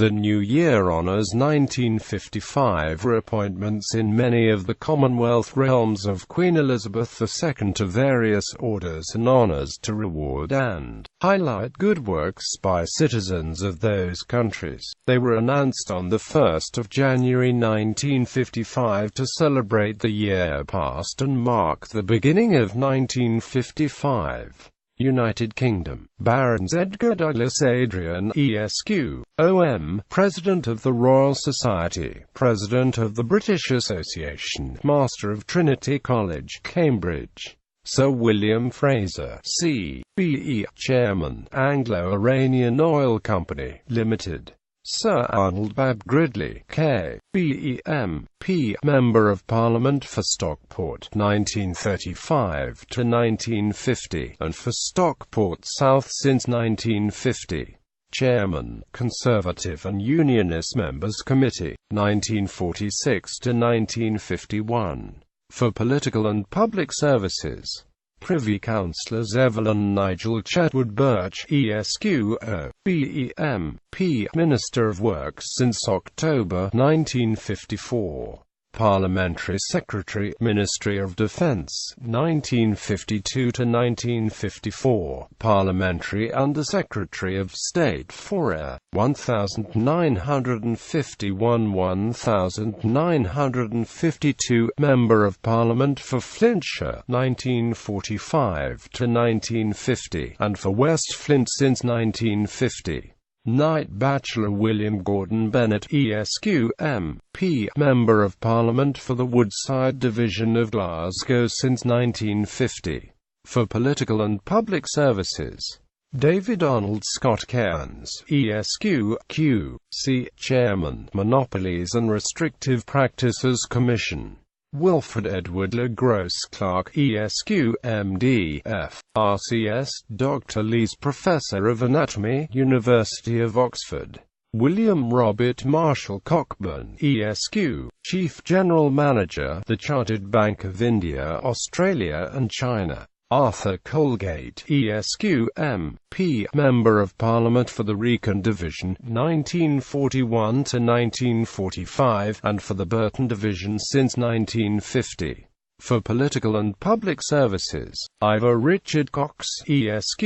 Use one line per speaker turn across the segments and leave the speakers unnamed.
The New Year honours 1955 appointments in many of the Commonwealth realms of Queen Elizabeth II to various orders and honours to reward and highlight good works by citizens of those countries. They were announced on the 1st of January 1955 to celebrate the year past and mark the beginning of 1955. United Kingdom. Barons Edgar Douglas Adrian Esq. OM, President of the Royal Society, President of the British Association, Master of Trinity College, Cambridge. Sir William Fraser, C.B.E., Chairman, Anglo-Iranian Oil Company, Limited. Sir Arnold Bab Gridley, K.B.E. M.P., Member of Parliament for Stockport, 1935 to 1950, and for Stockport South since 1950. Chairman, Conservative and Unionist Members Committee, 1946 to 1951. For Political and Public Services. Privy Councillors Evelyn Nigel Chetwood Birch, Esq. O.B.E. M.P. Minister of Works since October 1954. Parliamentary Secretary, Ministry of Defence, 1952 to 1954. Parliamentary Under-Secretary of State for Air, 1951–1952. Member of Parliament for Flintshire, 1945 to 1950, and for West Flint since 1950. Knight Bachelor William Gordon Bennett, Esq. M.P. Member of Parliament for the Woodside Division of Glasgow since 1950. For Political and Public Services. David Arnold Scott Cairns, Esq. Q.C. Chairman, Monopolies and Restrictive Practices Commission. Wilfred Edward Le Gros Clark, Esq. M.D. F.R.C.S. Dr. Lees Professor of Anatomy, University of Oxford. William Robert Marshall Cockburn, Esq. Chief General Manager, The Chartered Bank of India, Australia and China. Arthur Colgate, Esq. M.P. Member of Parliament for the Wrekin Division, 1941 to 1945, and for the Burton Division since 1950. For Political and Public Services. Ivor Richard Cox, Esq.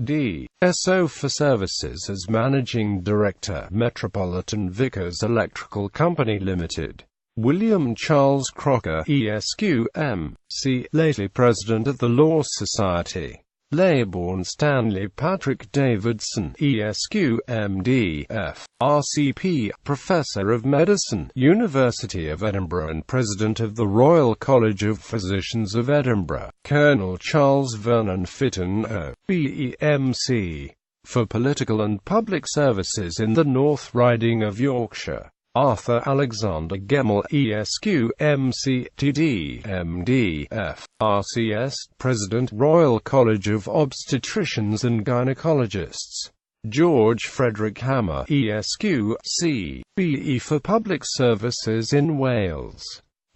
D.S.O. for Services as Managing Director, Metropolitan Vickers Electrical Company Limited. William Charles Crocker, Esq. M.C. lately President of the Law Society. Leybourne Stanley Patrick Davidson, Esq. M.D. F.R.C.P. Professor of Medicine, University of Edinburgh and President of the Royal College of Physicians of Edinburgh. Colonel Charles Vernon Fitton, O.B.E. M.C. For Political and Public Services in the North Riding of Yorkshire. Arthur Alexander Gemmell, Esq. M.C. T.D. M.D. F.R.C.S. President, Royal College of Obstetricians and Gynecologists. George Frederick Hammer, Esq. C.B.E. for Public Services in Wales.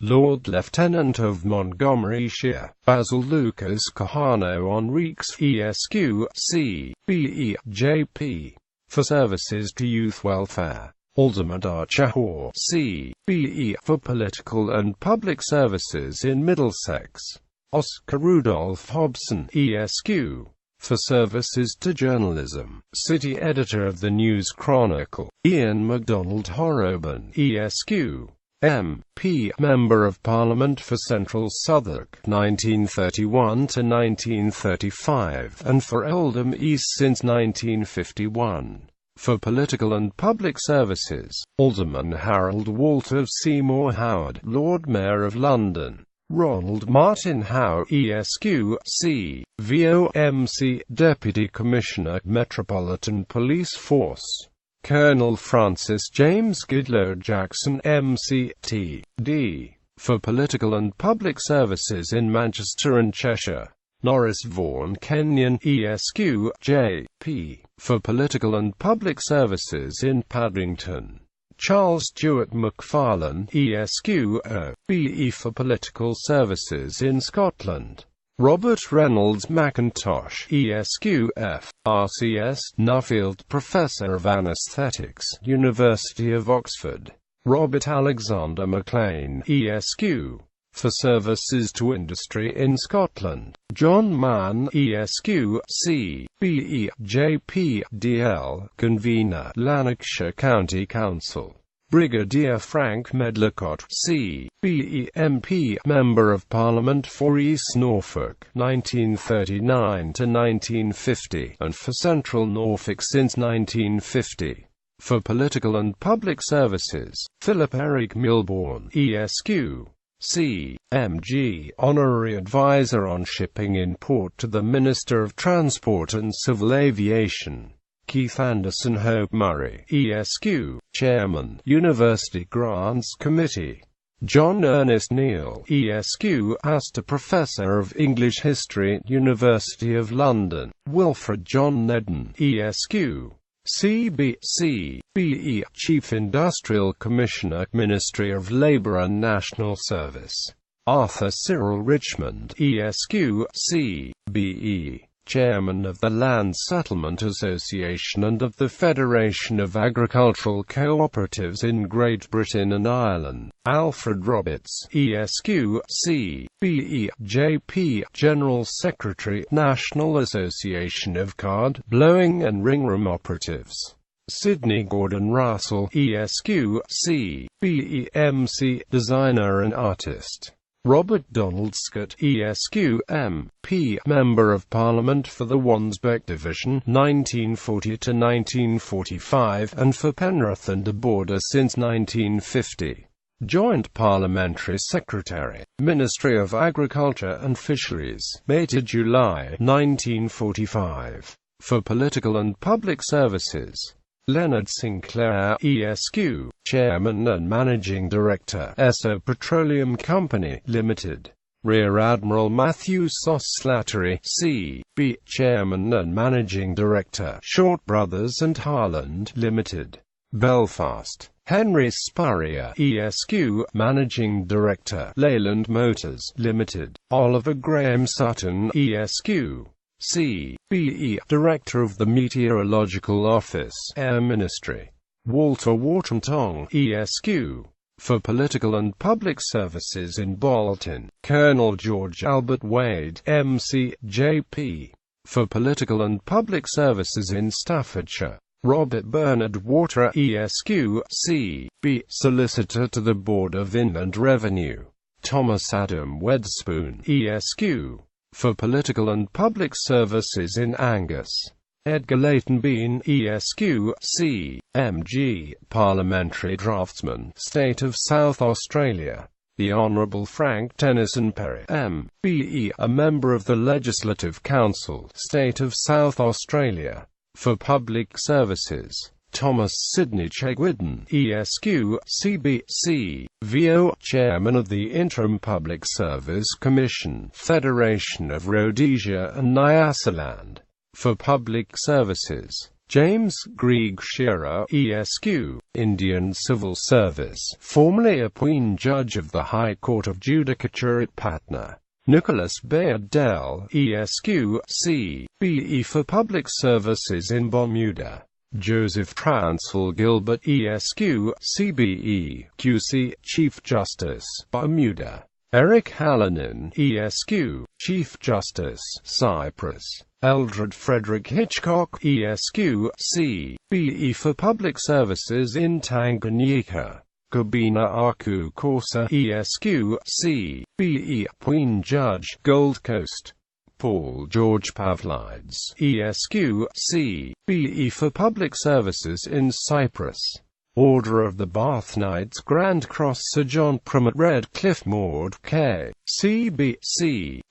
Lord Lieutenant of Montgomeryshire. Basil Lucas Kahano Enriques, Esq. C.B.E. J.P. for Services to Youth Welfare. Alderman Archer Hoare, C.B.E. for Political and Public Services in Middlesex. Oscar Rudolph Hobson, Esq. for Services to Journalism. City Editor of the News Chronicle. Ian MacDonald Horrobin, Esq. M.P. Member of Parliament for Central Southwark, 1931 to 1935, and for Oldham East since 1951. For Political and Public Services. Alderman Harold Walter Seymour Howard, Lord Mayor of London. Ronald Martin Howe, Esq. C. VOMC, Deputy Commissioner, Metropolitan Police Force. Colonel Francis James Gidlow Jackson, M.C. T.D. for Political and Public Services in Manchester and Cheshire. Norris Vaughan Kenyon, Esq. J.P. for Political and Public Services in Paddington. Charles Stewart McFarlane, Esq. O.B.E. for Political Services in Scotland. Robert Reynolds Mackintosh, ESQ.F. RCS, Nuffield Professor of Anaesthetics, University of Oxford. Robert Alexander MacLean, ESQ. For services to industry in Scotland. John Mann, ESQ. C. B.E. J.P. D.L. Convener, Lanarkshire County Council. Brigadier Frank Medlicott, C. B.E. MP, Member of Parliament for East Norfolk, 1939 to 1950, and for Central Norfolk since 1950. For political and public services, Philip Eric Milbourne, ESQ. C. M.G. Honorary Advisor on Shipping in Port to the Minister of Transport and Civil Aviation. Keith Anderson Hope Murray, ESQ. Chairman, University Grants Committee. John Ernest Neal, ESQ. Astor Professor of English History, University of London. Wilfred John Nedden, ESQ. C.B.C. B.E. Chief Industrial Commissioner, Ministry of Labour and National Service. Arthur Cyril Richmond, ESQ. C.B.E. Chairman of the Land Settlement Association and of the Federation of Agricultural Cooperatives in Great Britain and Ireland. Alfred Roberts, ESQ. C. B.E. J.P. General Secretary, National Association of Card, Blowing and Ringroom Operatives. Sidney Gordon Russell, ESQ. C. B.E. M.C. Designer and Artist. Robert Donald Scott, ESQ. M.P. Member of Parliament for the Wansbeck Division, 1940 to 1945, and for Penrith and the Border since 1950. Joint Parliamentary Secretary, Ministry of Agriculture and Fisheries, May to July, 1945. For political and public services, Leonard Sinclair, ESQ. Chairman and Managing Director, Esso Petroleum Company, Limited. Rear Admiral Matthew Sauce Slattery, C.B. Chairman and Managing Director, Short Brothers and Harland, Limited. Belfast. Henry Spurrier, ESQ. Managing Director, Leyland Motors, Limited. Oliver Graham Sutton, ESQ. C.B.E. Director of the Meteorological Office, Air Ministry. Walter Wartentong, ESQ. For political and public services in Bolton, Colonel George Albert Wade, MC, J.P. For political and public services in Staffordshire, Robert Bernard Water, ESQ. C.B. Solicitor to the Board of Inland Revenue. Thomas Adam Wedspoon, ESQ. For political and public services in Angus. Edgar Leighton Bean, ESQ. C. M.G. Parliamentary Draftsman, State of South Australia. The Honourable Frank Tennyson Perry, M.B.E. A Member of the Legislative Council, State of South Australia. For public services, Thomas Sidney Chegwidden, ESQ. C.B.C. VO, Chairman of the Interim Public Service Commission, Federation of Rhodesia and Nyasaland. For public services, James Grieg Shearer, ESQ. Indian Civil Service, formerly a Queen Judge of the High Court of Judicature at Patna. Nicholas Bayard Dell, ESQ. C.B.E. For public services in Bermuda. Joseph Transvaal Gilbert, ESQ. C.B.E. QC. Chief Justice, Bermuda. Eric Hallinan, ESQ. Chief Justice, Cyprus. Eldred Frederick Hitchcock, ESQ. C.B.E. For public services in Tanganyika. Kobina Aku Corsa, ESQ. C.B.E. Queen Judge, Gold Coast. Paul George Pavlides, ESQ. C.B.E. For public services in Cyprus. Order of the Bath Knights Grand Cross Sir John Primate Redcliffe Maud K. C.B.E.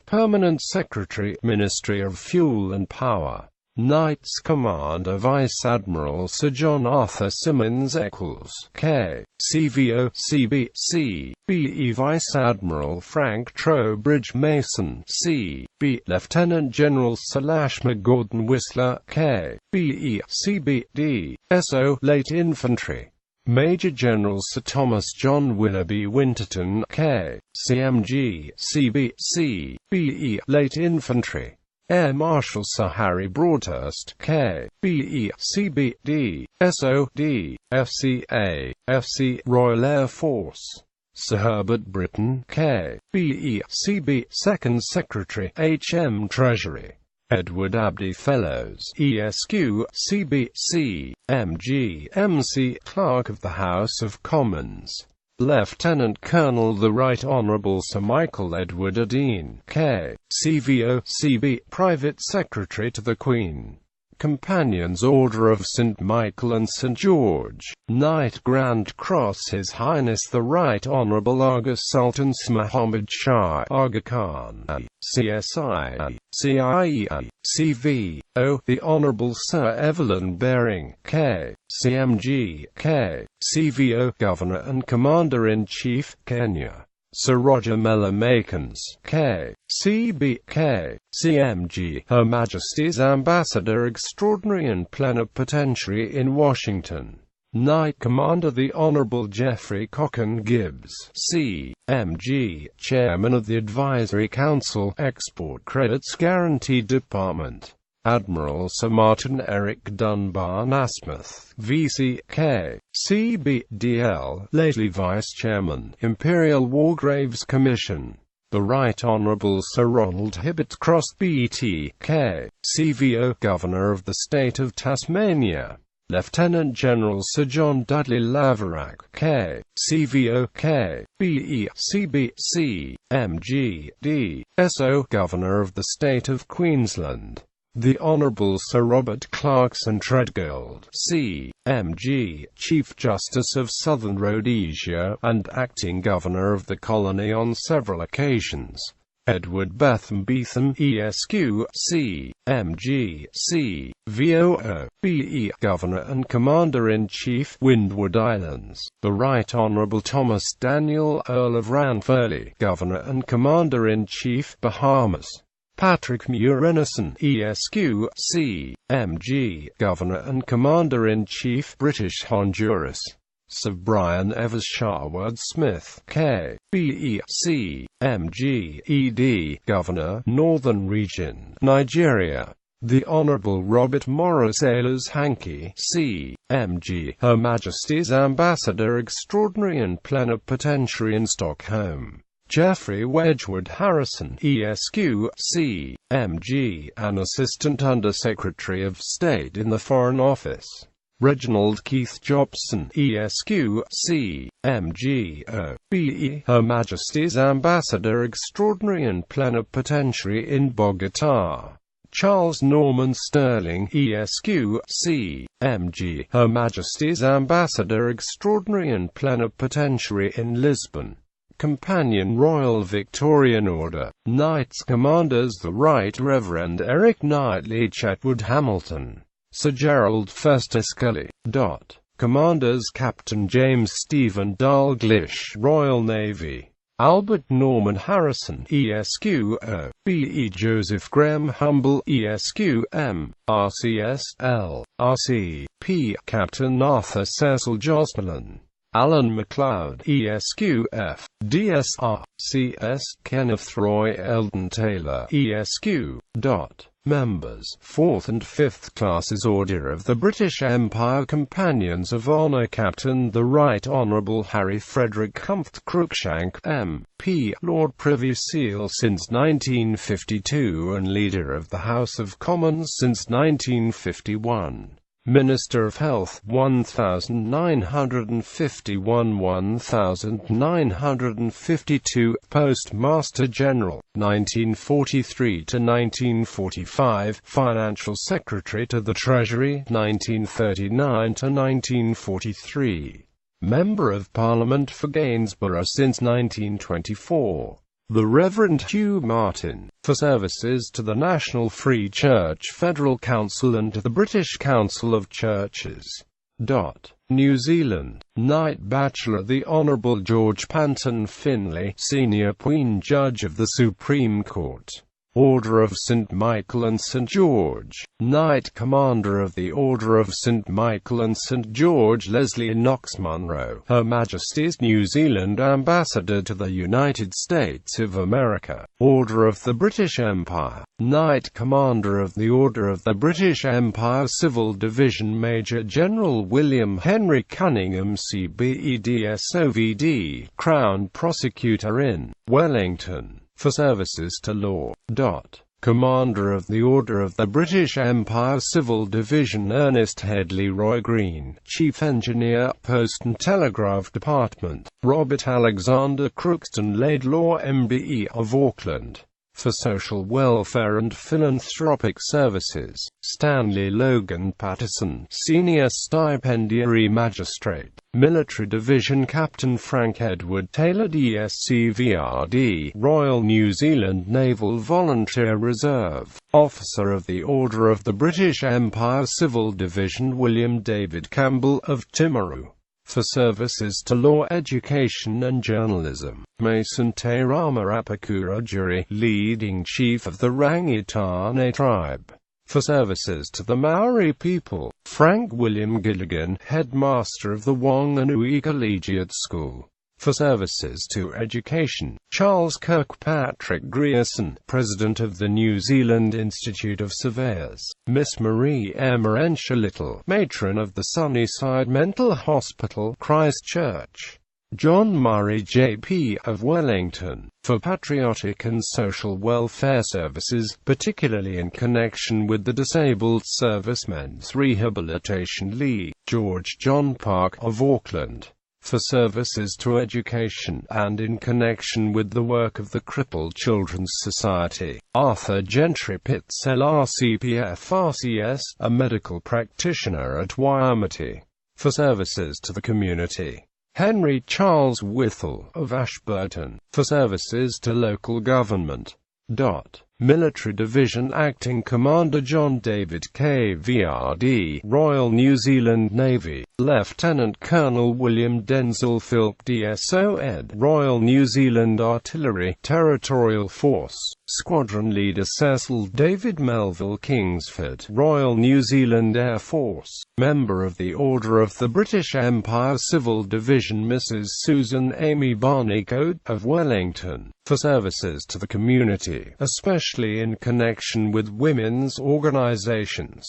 Permanent Secretary, Ministry of Fuel and Power. Knights Commander Vice Admiral Sir John Arthur Simmons Eccles, K. CVO, C.B.E. Vice Admiral Frank Trowbridge Mason, C.B. Lieutenant General Sir Lashmar Gordon Whistler, K.B.E. C.B.D. S.O. Late Infantry. Major General Sir Thomas John Willoughby Winterton, K. CMG, CB, BE, Late Infantry. Air Marshal Sir Harry Broadhurst, K. BE, CBD, SOD, FCA, FC, Royal Air Force. Sir Herbert Britton, K. BE, CB, Second Secretary, HM Treasury. Edward Abdy Fellows, ESQ, CBC, MG, MC, Clerk of the House of Commons. Lieutenant Colonel the Right Honourable Sir Michael Edward Dean, K. CVO, CB, Private Secretary to the Queen. Companions Order of St. Michael and St. George. Knight Grand Cross His Highness the Right Honourable Aga Sultan Muhammad Shah Aga Khan, CSI, CIE, CVO, the Honourable Sir Evelyn Baring, K. CMG, K. CVO, Governor and Commander-in-Chief, Kenya. Sir Roger Mellomakins, K. CB, K. CMG, Her Majesty's Ambassador Extraordinary and Plenipotentiary in Washington. Knight Commander the Honourable Geoffrey Cocken Gibbs, C.M.G., Chairman of the Advisory Council, Export Credits Guarantee Department. Admiral Sir Martin Eric Dunbar Nasmyth, V.C.K., C.B.D.L., lately Vice Chairman, Imperial War Graves Commission. The Right Honourable Sir Ronald Hibbert Cross B.T.K., C.V.O., Governor of the State of Tasmania. Lieutenant General Sir John Dudley Laverack, K. CVO, K. BE, CBC, MG, D. SO, Governor of the State of Queensland. The Honourable Sir Robert Clarkson Treadgold, C.M.G., Chief Justice of Southern Rhodesia, and Acting Governor of the colony on several occasions. Edward Betham Beetham, ESQ, C.M.G., C.V.O.O., B.E., Governor and Commander-in-Chief, Windward Islands. The Right Honourable Thomas Daniel, Earl of Ranfurly, Governor and Commander-in-Chief, Bahamas. Patrick Murenison, ESQ, C.M.G., Governor and Commander-in-Chief, British Honduras. Sir Brian Evers Sharwood Smith, K. B.E. C.M.G. E.D., Governor, Northern Region, Nigeria. The Honourable Robert Morris Ayres Hankey, C.M.G., Her Majesty's Ambassador Extraordinary and Plenipotentiary in Stockholm. Geoffrey Wedgwood Harrison, ESQ, C.M.G., an Assistant Under-Secretary of State in the Foreign Office. Reginald Keith Jobson, ESQ, C.M.G. O.B.E., Her Majesty's Ambassador Extraordinary and Plenipotentiary in Bogotá. Charles Norman Sterling, ESQ, C.M.G., Her Majesty's Ambassador Extraordinary and Plenipotentiary in Lisbon. Companion Royal Victorian Order. Knights Commanders the Right Reverend Eric Knightley Chetwood Hamilton. Sir Gerald Festus Scully. Commanders Captain James Stephen Dalglish, Royal Navy. Albert Norman Harrison, ESQ, O. B.E. Joseph Graham Humble, ESQ, M. RCS.L. R.C.P. Captain Arthur Cecil Jocelyn. Alan MacLeod, ESQ, F. DSR. CS. Kenneth Roy Eldon Taylor, ESQ. Members, 4th and 5th Classes Order of the British Empire. Companions of Honour Captain the Right Honourable Harry Frederick Humphrey Cruikshank, M.P., Lord Privy Seal since 1952 and Leader of the House of Commons since 1951. Minister of Health, 1951–1952, Postmaster General, 1943–1945, Financial Secretary to the Treasury, 1939–1943. Member of Parliament for Gainsborough since 1924. The Reverend Hugh Martin, for services to the National Free Church Federal Council and to the British Council of Churches. New Zealand. Knight Bachelor the Honourable George Panton Finlay, Senior Queen Judge of the Supreme Court. Order of St. Michael and St. George. Knight Commander of the Order of St. Michael and St. George Leslie Knox Munro, Her Majesty's New Zealand Ambassador to the United States of America. Order of the British Empire. Knight Commander of the Order of the British Empire Civil Division Major General William Henry Cunningham CBEDSOVD, Crown Prosecutor in Wellington, for services to law. Commander of the Order of the British Empire Civil Division Ernest Headley Roy Green, Chief Engineer, Post and Telegraph Department. Robert Alexander Crookston Laidlaw MBE of Auckland, for social welfare and philanthropic services. Stanley Logan Patterson, Senior Stipendiary Magistrate. Military Division Captain Frank Edward Taylor DSCVRD, Royal New Zealand Naval Volunteer Reserve. Officer of the Order of the British Empire Civil Division William David Campbell of Timaru, for services to law, education and journalism. Mason Te Rama Apakura Juri, Leading Chief of the Rangitane Tribe, for services to the Maori people. Frank William Gilligan, Headmaster of the Wanganui Collegiate School, for services to education. Charles Kirkpatrick Grierson, President of the New Zealand Institute of Surveyors. Miss Marie Emma Ensher Little, Matron of the Sunnyside Mental Hospital, Christchurch. John Murray JP of Wellington, for patriotic and social welfare services, particularly in connection with the Disabled Servicemen's Rehabilitation League. George John Park of Auckland, for services to education and in connection with the work of the Crippled Children's Society. Arthur Gentry Pitts LRCPF-RCS, a medical practitioner at Waimate, for services to the community. Henry Charles Whittle of Ashburton, for services to local government. Military Division Acting Commander John David KVRD, Royal New Zealand Navy. Lieutenant Colonel William Denzil Philp DSO Ed, Royal New Zealand Artillery Territorial Force. Squadron Leader Cecil David Melville Kingsford, Royal New Zealand Air Force. Member of the Order of the British Empire Civil Division Mrs. Susan Amy Barneycoat of Wellington, for services to the community, especially in connection with women's organisations.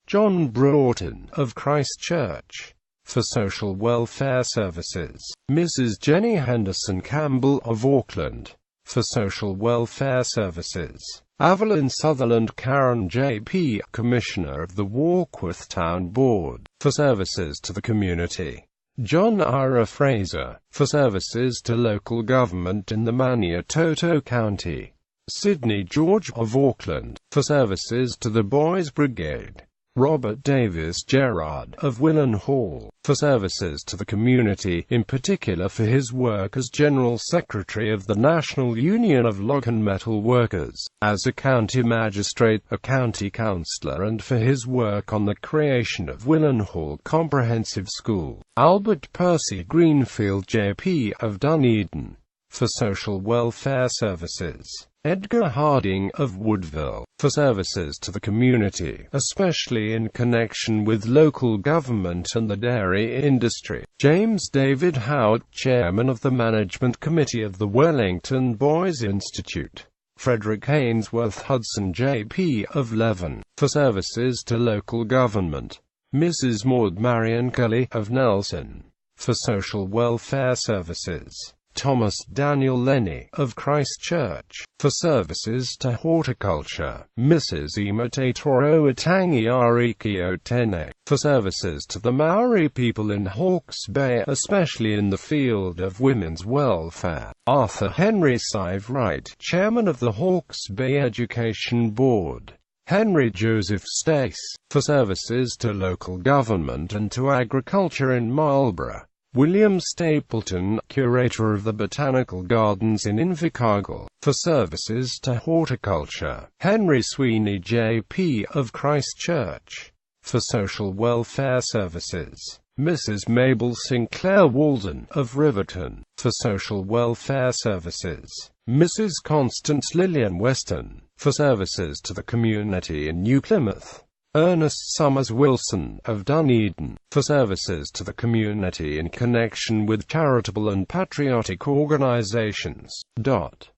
John Broughton of Christchurch, for social welfare services. Mrs. Jenny Henderson Campbell of Auckland, for social welfare services. Evelyn Sutherland Karen JP, Commissioner of the Warkworth Town Board, for services to the community. John Ira Fraser, for services to local government in the Maniatoto County. Sidney George of Auckland, for services to the Boys Brigade. Robert Davis Gerard of Willenhall, for services to the community, in particular for his work as General Secretary of the National Union of Log and Metal Workers, as a county magistrate, a county councillor, and for his work on the creation of Willenhall Comprehensive School. Albert Percy Greenfield JP of Dunedin, for social welfare services. Edgar Harding of Woodville, for services to the community, especially in connection with local government and the dairy industry. James David Howard, Chairman of the Management Committee of the Wellington Boys Institute. Frederick Ainsworth Hudson JP of Leven, for services to local government. Mrs. Maud Marion Kelly of Nelson, for social welfare services. Thomas Daniel Lenny of Christchurch, for services to horticulture. Mrs. Imate Toro Atangi Arikio Tene, for services to the Maori people in Hawke's Bay, especially in the field of women's welfare. Arthur Henry Sive Wright, Chairman of the Hawke's Bay Education Board. Henry Joseph Stace, for services to local government and to agriculture in Marlborough. William Stapleton, Curator of the Botanical Gardens in Invercargill, for services to horticulture. Henry Sweeney J.P. of Christchurch, for social welfare services. Mrs. Mabel Sinclair Walden of Riverton, for social welfare services. Mrs. Constance Lillian Weston, for services to the community in New Plymouth. Ernest Summers Wilson, of Dunedin, for services to the community in connection with charitable and patriotic organizations.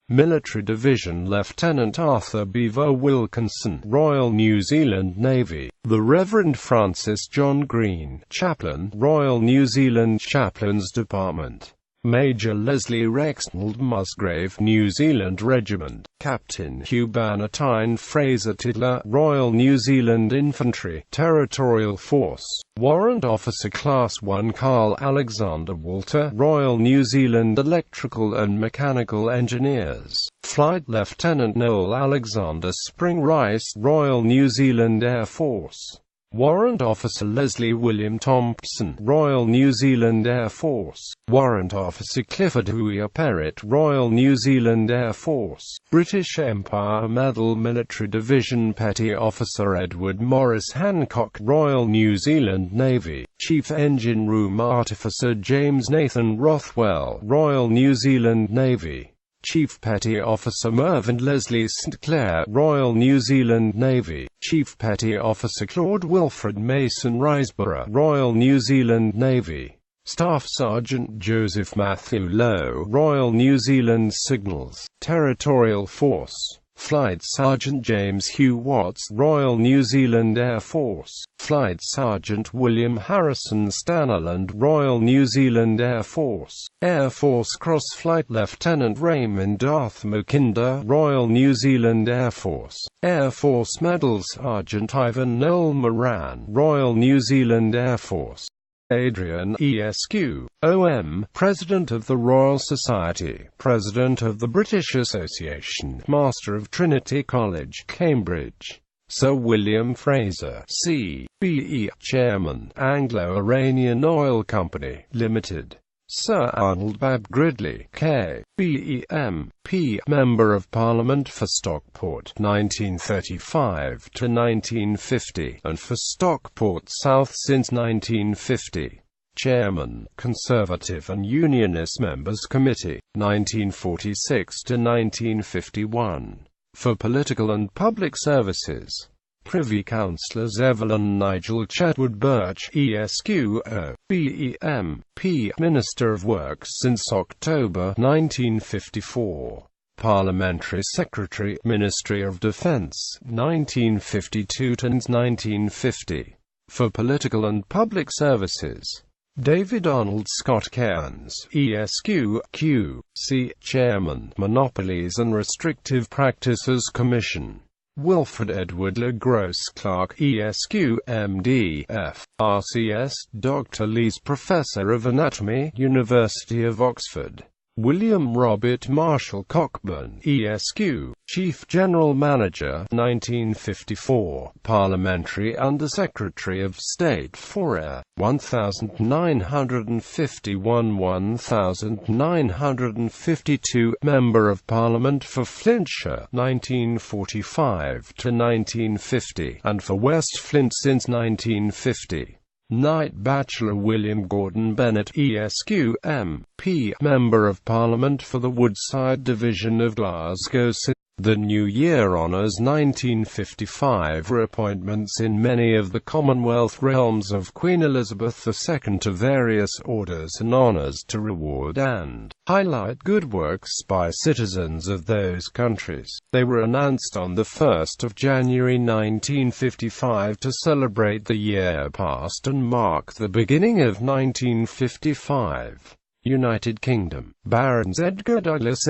Military Division Lieutenant Arthur Beaver Wilkinson, Royal New Zealand Navy. The Reverend Francis John Green, Chaplain, Royal New Zealand Chaplains Department. Major Leslie Rexnald Musgrave, New Zealand Regiment. Captain Hugh Bannatyne Fraser Tiddler, Royal New Zealand Infantry, Territorial Force. Warrant Officer Class 1 Carl Alexander Walter, Royal New Zealand Electrical and Mechanical Engineers. Flight Lieutenant Noel Alexander Spring Rice, Royal New Zealand Air Force. Warrant Officer Leslie William Thompson, Royal New Zealand Air Force. Warrant Officer Clifford Huia Perrett, Royal New Zealand Air Force. British Empire Medal Military Division Petty Officer Edward Morris Hancock, Royal New Zealand Navy. Chief Engine Room Artificer James Nathan Rothwell, Royal New Zealand Navy. Chief Petty Officer Mervyn Leslie St. Clair, Royal New Zealand Navy. Chief Petty Officer Claude Wilfred Mason Riseborough, Royal New Zealand Navy. Staff Sergeant Joseph Matthew Lowe, Royal New Zealand Signals, Territorial Force. Flight Sergeant James Hugh Watts, Royal New Zealand Air Force. Flight Sergeant William Harrison Staniland, Royal New Zealand Air Force. Air Force Cross Flight Lieutenant Raymond Darth Mackinder, Royal New Zealand Air Force. Air Force Medal Sergeant Ivan Noel Moran, Royal New Zealand Air Force. Adrian Esq, OM, President of the Royal Society, President of the British Association, Master of Trinity College, Cambridge. Sir William Fraser, C.B.E., Chairman, Anglo-Iranian Oil Company, Limited. Sir Arnold Bab Gridley, K.B.E.M.P., Member of Parliament for Stockport, 1935 to 1950, and for Stockport South since 1950. Chairman, Conservative and Unionist Members Committee, 1946 to 1951. For Political and Public Services. Privy Councillors Evelyn Nigel Chetwood Birch, ESQ, O.B.E.M.P. Minister of Works since October 1954. Parliamentary Secretary, Ministry of Defence, 1952 to 1950. For Political and Public Services. David Arnold Scott Cairns, ESQ, Q.C., Chairman, Monopolies and Restrictive Practices Commission. Wilfred Edward Le Gros Clark, ESQ, MD, F. RCS, Dr. Lees Professor of Anatomy, University of Oxford. William Robert Marshall Cockburn, ESQ, Chief General Manager, 1954, Parliamentary Under-Secretary of State for Air, 1951–1952, Member of Parliament for Flintshire, 1945 to 1950, and for West Flint since 1950. Knight Bachelor William Gordon Bennett, ESQ, M.P., Member of Parliament for the Woodside Division of Glasgow City. The New Year Honours 1955 were appointments in many of the Commonwealth realms of Queen Elizabeth II to various orders and honours to reward and highlight good works by citizens of those countries. They were announced on the 1st of January 1955 to celebrate the year past and mark the beginning of 1955. United Kingdom. Barons Edgar Douglas